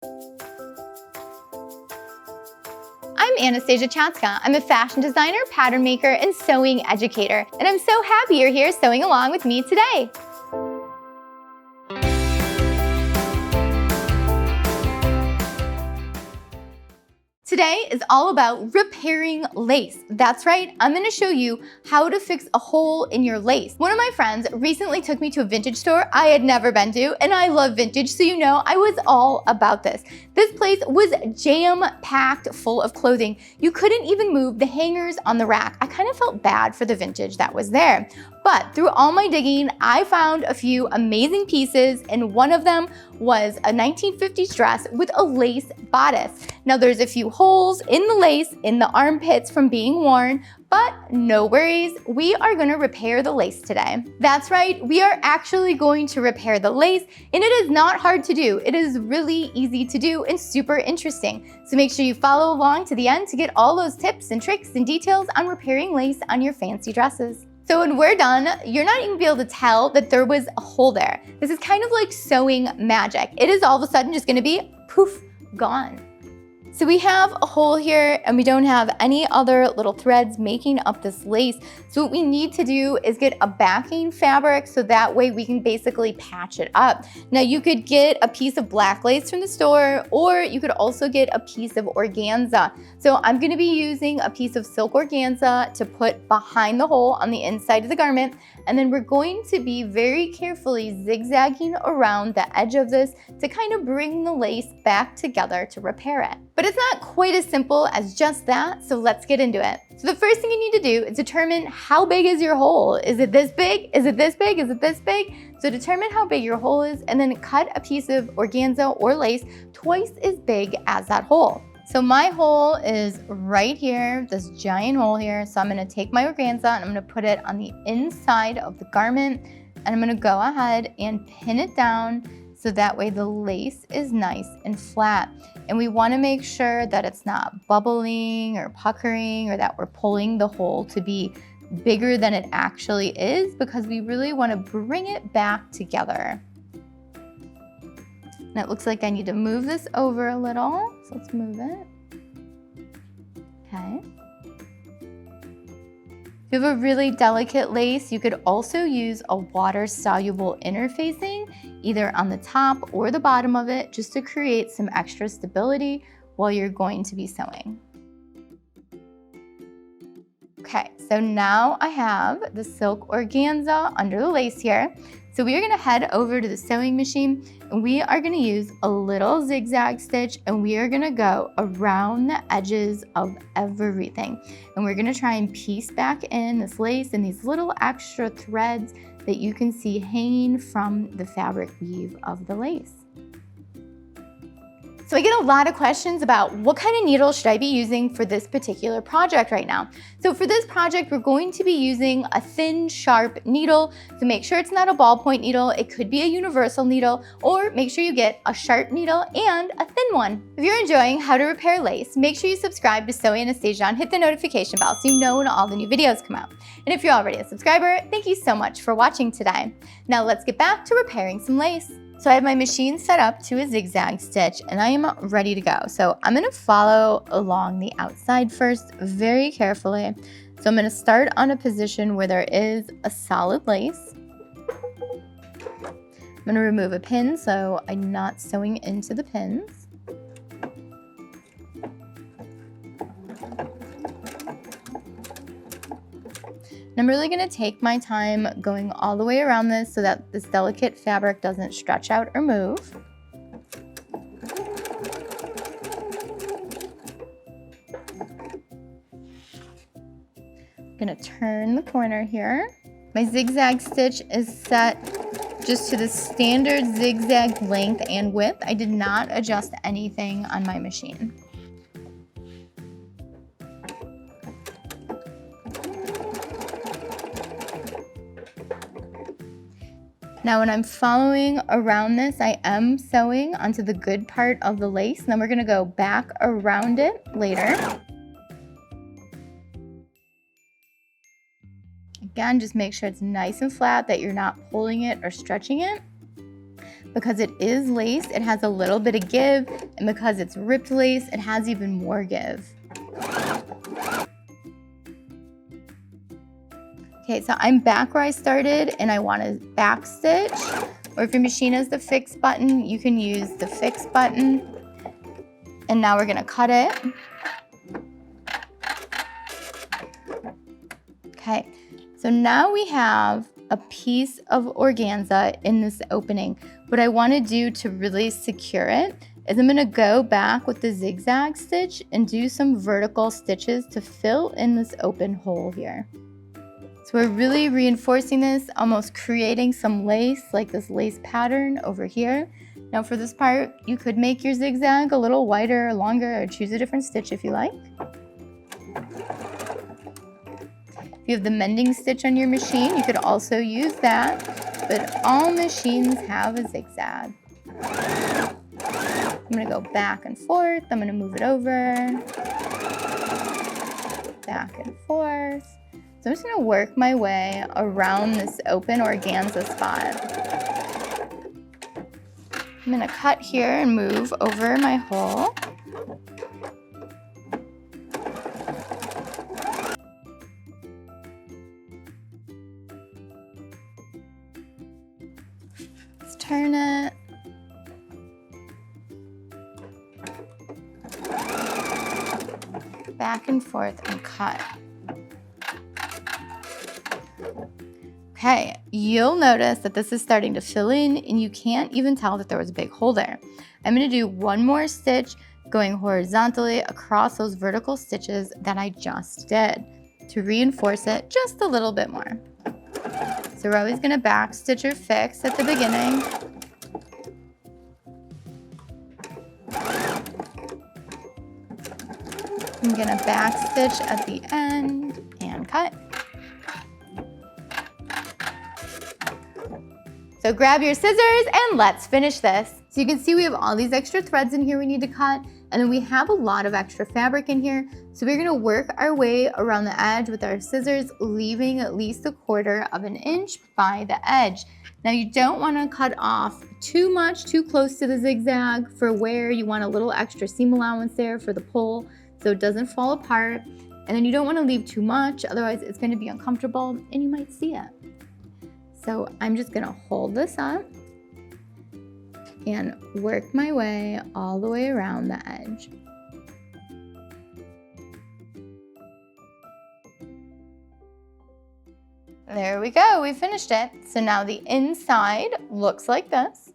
I'm Anastasia Chatzka. I'm a fashion designer, pattern maker, and sewing educator, and I'm so happy you're here sewing along with me today. Today is all about repairing lace. That's right, I'm gonna show you how to fix a hole in your lace. One of my friends recently took me to a vintage store I had never been to, and I love vintage, so you know I was all about this. This place was jam-packed full of clothing. You couldn't even move the hangers on the rack. I kind of felt bad for the vintage that was there. But through all my digging, I found a few amazing pieces, and one of them was a 1950s dress with a lace bodice. Now there's a few holes in the lace in the armpits from being worn, but no worries, we are gonna repair the lace today. That's right, we are actually going to repair the lace, and it is not hard to do. It is really easy to do and super interesting. So make sure you follow along to the end to get all those tips and tricks and details on repairing lace on your fancy dresses. So when we're done, you're not even gonna be able to tell that there was a hole there. This is kind of like sewing magic. It is all of a sudden just gonna be poof, gone. So we have a hole here and we don't have any other little threads making up this lace. So what we need to do is get a backing fabric so that way we can basically patch it up. Now you could get a piece of black lace from the store, or you could also get a piece of organza. So I'm gonna be using a piece of silk organza to put behind the hole on the inside of the garment. And then we're going to be very carefully zigzagging around the edge of this to kind of bring the lace back together to repair it. But it's not quite as simple as just that, so let's get into it. So the first thing you need to do is determine how big is your hole. Is it this big? Is it this big? Is it this big? So determine how big your hole is and then cut a piece of organza or lace twice as big as that hole. So my hole is right here, this giant hole here. So I'm gonna take my organza and I'm gonna put it on the inside of the garment, and I'm gonna go ahead and pin it down so that way the lace is nice and flat. And we wanna make sure that it's not bubbling or puckering or that we're pulling the hole to be bigger than it actually is, because we really wanna bring it back together. And it looks like I need to move this over a little, so let's move it. Okay. If you have a really delicate lace, you could also use a water-soluble interfacing, either on the top or the bottom of it, just to create some extra stability while you're going to be sewing. Okay, so now I have the silk organza under the lace here. So we are gonna head over to the sewing machine and we are gonna use a little zigzag stitch and we are gonna go around the edges of everything. And we're gonna try and piece back in this lace and these little extra threads that you can see hanging from the fabric weave of the lace. So I get a lot of questions about what kind of needle should I be using for this particular project right now. So for this project, we're going to be using a thin, sharp needle. So make sure it's not a ballpoint needle. It could be a universal needle, or make sure you get a sharp needle and a thin one. If you're enjoying how to repair lace, make sure you subscribe to Sew Anastasia and hit the notification bell so you know when all the new videos come out. And if you're already a subscriber, thank you so much for watching today. Now let's get back to repairing some lace. So I have my machine set up to a zigzag stitch and I am ready to go. So I'm gonna follow along the outside first very carefully. So I'm gonna start on a position where there is a solid lace. I'm gonna remove a pin so I'm not sewing into the pins. I'm really gonna take my time going all the way around this so that this delicate fabric doesn't stretch out or move. I'm gonna turn the corner here. My zigzag stitch is set just to the standard zigzag length and width. I did not adjust anything on my machine. Now when I'm following around this, I am sewing onto the good part of the lace, and then we're gonna go back around it later. Again, just make sure it's nice and flat, that you're not pulling it or stretching it. Because it is lace, it has a little bit of give, and because it's ripped lace, it has even more give. Okay, so I'm back where I started and I want to back stitch, or if your machine has the fix button, you can use the fix button. And now we're gonna cut it. Okay, so now we have a piece of organza in this opening. What I want to do to really secure it is I'm going to go back with the zigzag stitch and do some vertical stitches to fill in this open hole here. So we're really reinforcing this, almost creating some lace, like this lace pattern over here. Now for this part, you could make your zigzag a little wider or longer, or choose a different stitch if you like. If you have the mending stitch on your machine, you could also use that, but all machines have a zigzag. I'm gonna go back and forth. I'm gonna move it over, back and forth. So I'm just gonna work my way around this open organza spot. I'm gonna cut here and move over my hole. Let's turn it. Back and forth and cut. Okay, you'll notice that this is starting to fill in and you can't even tell that there was a big hole there. I'm gonna do one more stitch going horizontally across those vertical stitches that I just did to reinforce it just a little bit more. So we're always gonna back stitch or fix at the beginning. I'm gonna back stitch at the end and cut. So grab your scissors and let's finish this. So you can see we have all these extra threads in here we need to cut, and then we have a lot of extra fabric in here. So we're gonna work our way around the edge with our scissors, leaving at least 1/4 of an inch by the edge. Now you don't wanna cut off too much, too close to the zigzag for where you want a little extra seam allowance there for the pull so it doesn't fall apart. And then you don't wanna leave too much, otherwise it's gonna be uncomfortable and you might see it. So I'm just gonna hold this up and work my way all the way around the edge. There we go, we finished it. So now the inside looks like this.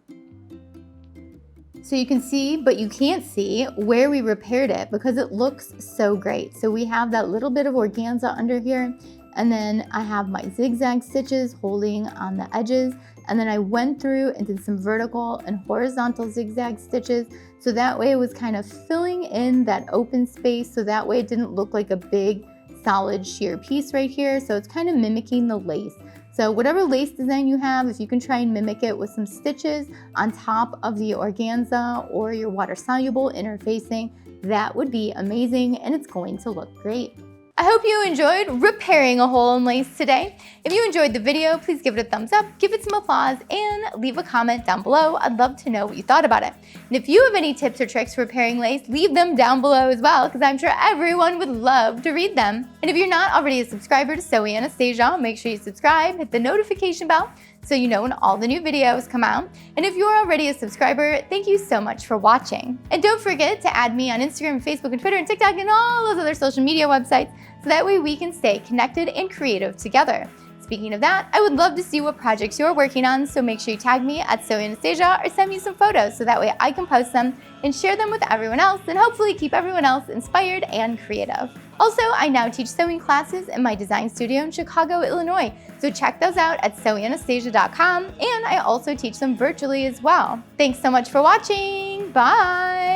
So you can see, but you can't see where we repaired it because it looks so great. So we have that little bit of organza under here, and then I have my zigzag stitches holding on the edges, and then I went through and did some vertical and horizontal zigzag stitches, so that way it was kind of filling in that open space, so that way it didn't look like a big solid sheer piece right here. So it's kind of mimicking the lace. So whatever lace design you have, if you can try and mimic it with some stitches on top of the organza or your water-soluble interfacing, that would be amazing, and it's going to look great. I hope you enjoyed repairing a hole in lace today. If you enjoyed the video, please give it a thumbs up, give it some applause, and leave a comment down below. I'd love to know what you thought about it. And if you have any tips or tricks for repairing lace, leave them down below as well, because I'm sure everyone would love to read them. And if you're not already a subscriber to Sew Anastasia, make sure you subscribe, hit the notification bell, so you know when all the new videos come out. And if you're already a subscriber, thank you so much for watching. And don't forget to add me on Instagram, Facebook, and Twitter, and TikTok, and all those other social media websites, so that way we can stay connected and creative together. Speaking of that, I would love to see what projects you're working on, so make sure you tag me at Sew Anastasia or send me some photos so that way I can post them and share them with everyone else and hopefully keep everyone else inspired and creative. Also, I now teach sewing classes in my design studio in Chicago, Illinois, so check those out at sewanastasia.com, and I also teach them virtually as well. Thanks so much for watching. Bye!